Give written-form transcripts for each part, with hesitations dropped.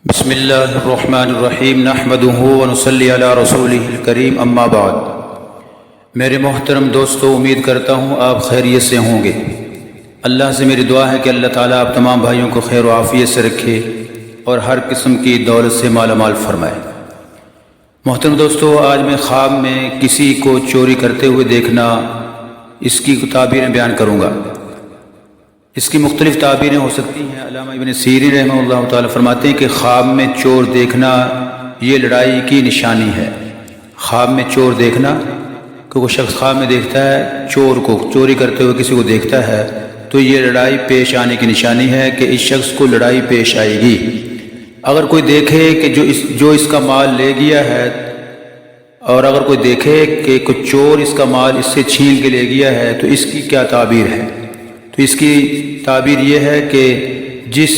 بسم اللہ الرحمن الرحیم نحمدہ ونصلی علی رسولہ الکریم اما بعد۔ میرے محترم دوستو، امید کرتا ہوں آپ خیریت سے ہوں گے۔ اللہ سے میری دعا ہے کہ اللہ تعالیٰ آپ تمام بھائیوں کو خیر و عافیت سے رکھے اور ہر قسم کی دولت سے مالا مال فرمائے۔ محترم دوستو، آج میں خواب میں کسی کو چوری کرتے ہوئے دیکھنا، اس کی تعبیریں بیان کروں گا۔ اس کی مختلف تعبیریں ہو سکتی ہیں۔ علامہ ابن سیرین رحمہ اللہ تعالیٰ فرماتے ہیں کہ خواب میں چور دیکھنا یہ لڑائی کی نشانی ہے۔ خواب میں چور دیکھنا، کہ کوئی شخص خواب میں دیکھتا ہے چور کو چوری کرتے ہوئے کسی کو دیکھتا ہے، تو یہ لڑائی پیش آنے کی نشانی ہے کہ اس شخص کو لڑائی پیش آئے گی۔ اگر کوئی دیکھے کہ جو اس کا مال لے گیا ہے، اور اگر کوئی دیکھے کہ کوئی چور اس کا مال اس سے چھین کے لے گیا ہے، تو اس کی کیا تعبیر ہے؟ تو اس کی تعبیر یہ ہے کہ جس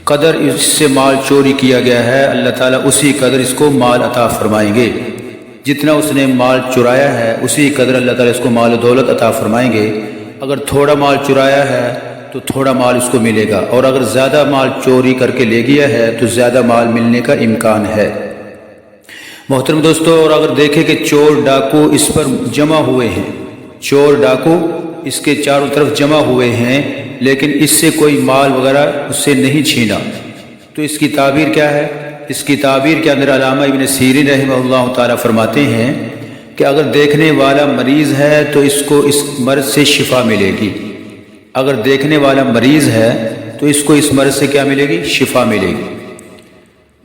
قدر اس سے مال چوری کیا گیا ہے، اللہ تعالیٰ اسی قدر اس کو مال عطا فرمائیں گے۔ جتنا اس نے مال چرایا ہے اسی قدر اللہ تعالیٰ اس کو مال و دولت عطا فرمائیں گے۔ اگر تھوڑا مال چرایا ہے تو تھوڑا مال اس کو ملے گا، اور اگر زیادہ مال چوری کر کے لے گیا ہے تو زیادہ مال ملنے کا امکان ہے۔ محترم دوستو، اور اگر دیکھیں کہ چور ڈاکو اس پر جمع ہوئے ہیں، چور ڈاکو اس کے چاروں طرف جمع ہوئے ہیں، لیکن اس سے کوئی مال وغیرہ اس سے نہیں چھینا، تو اس کی تعبیر کیا ہے؟ اس کی تعبیر کے اندر علامہ ابن سیرین رحمہ اللہ تعالیٰ فرماتے ہیں کہ اگر دیکھنے والا مریض ہے تو اس کو اس مرض سے شفا ملے گی۔ اگر دیکھنے والا مریض ہے تو اس کو اس مرض سے کیا ملے گی؟ شفا ملے گی۔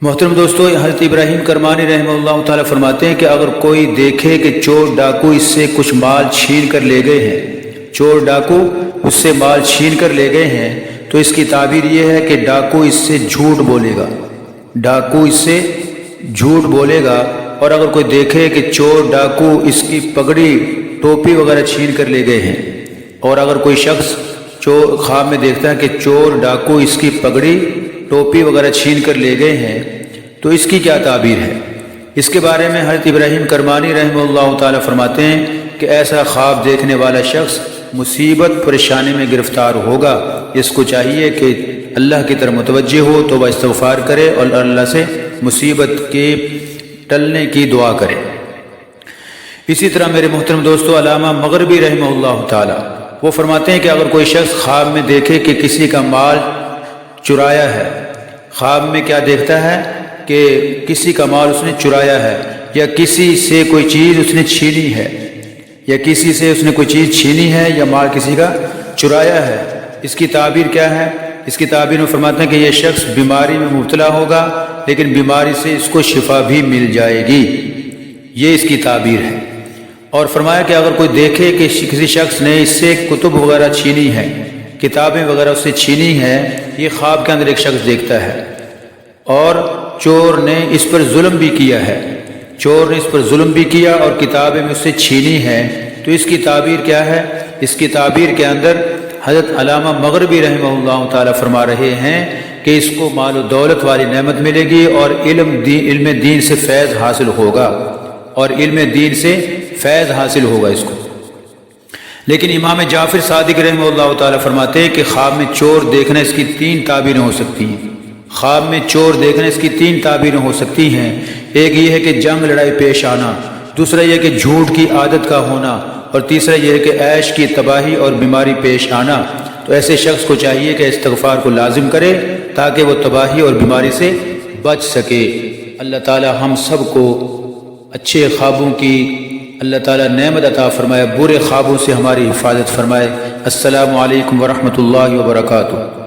محترم دوستو، حضرت ابراہیم کرمانی رحمہ اللہ تعالیٰ فرماتے ہیں کہ اگر کوئی دیکھے کہ چور ڈاکو اس سے کچھ مال چھین کر لے گئے ہیں، چور ڈاکو اس سے مال چھین کر لے گئے ہیں، تو اس کی تعبیر یہ ہے کہ ڈاکو اس سے جھوٹ بولے گا، ڈاکو اس سے جھوٹ بولے گا۔ اور اگر کوئی دیکھے کہ چور ڈاکو اس کی پگڑی ٹوپی وغیرہ چھین کر لے گئے ہیں، اور اگر کوئی شخص خواب میں دیکھتا ہے کہ چور ڈاکو اس کی پگڑی ٹوپی وغیرہ چھین کر لے گئے ہیں، تو اس کی کیا تعبیر ہے؟ اس کے بارے میں حضرت ابراہیم کرمانی رحمہ اللہ تعالیٰ فرماتے ہیں کہ ایسا خواب دیکھنے والا شخص مصیبت پریشانی میں گرفتار ہوگا۔ اس کو چاہیے کہ اللہ کی طرف متوجہ ہو، توبہ استغفار کرے اور اللہ سے مصیبت کے ٹلنے کی دعا کرے۔ اسی طرح میرے محترم دوستو، علامہ مغربی رحمہ اللہ تعالیٰ وہ فرماتے ہیں کہ اگر کوئی شخص خواب میں دیکھے کہ کسی کا مال چرایا ہے، خواب میں کیا دیکھتا ہے کہ کسی کا مال اس نے چرایا ہے، یا کسی سے کوئی چیز اس نے چھینی ہے، یا کسی سے اس نے کوئی چیز چھینی ہے یا مال کسی کا چرایا ہے، اس کی تعبیر کیا ہے؟ اس کی تعبیر میں فرماتے ہیں کہ یہ شخص بیماری میں مبتلا ہوگا، لیکن بیماری سے اس کو شفا بھی مل جائے گی۔ یہ اس کی تعبیر ہے۔ اور فرمایا کہ اگر کوئی دیکھے کہ کسی شخص نے اس سے کتب وغیرہ چھینی ہے، کتابیں وغیرہ اس سے چھینی ہیں، یہ خواب کے اندر ایک شخص دیکھتا ہے، اور چور نے اس پر ظلم بھی کیا ہے، چور نے اس پر ظلم بھی کیا اور کتابیں میں اس سے چھینی ہیں، تو اس کی تعبیر کیا ہے؟ اس کی تعبیر کے اندر حضرت علامہ مغربی رحمہ اللہ تعالیٰ فرما رہے ہیں کہ اس کو مال و دولت والی نعمت ملے گی، اور علم دین سے فیض حاصل ہوگا، اور علم دین سے فیض حاصل ہوگا اس کو۔ لیکن امام جعفر صادق رحمہ اللہ تعالیٰ فرماتے ہیں کہ خواب میں چور دیکھنا اس کی تین تعبیریں ہو سکتی ہیں۔ خواب میں چور دیکھنا اس کی تین تعبیریں ہو سکتی ہیں۔ ایک یہ ہے کہ جنگ لڑائی پیش آنا، دوسرا یہ کہ جھوٹ کی عادت کا ہونا، اور تیسرا یہ ہے کہ عیش کی تباہی اور بیماری پیش آنا۔ تو ایسے شخص کو چاہیے کہ استغفار کو لازم کرے تاکہ وہ تباہی اور بیماری سے بچ سکے۔ اللہ تعالی ہم سب کو اچھے خوابوں کی اللہ تعالی نعمت عطا فرمائے، برے خوابوں سے ہماری حفاظت فرمائے۔ السلام علیکم ورحمۃ اللہ وبرکاتہ۔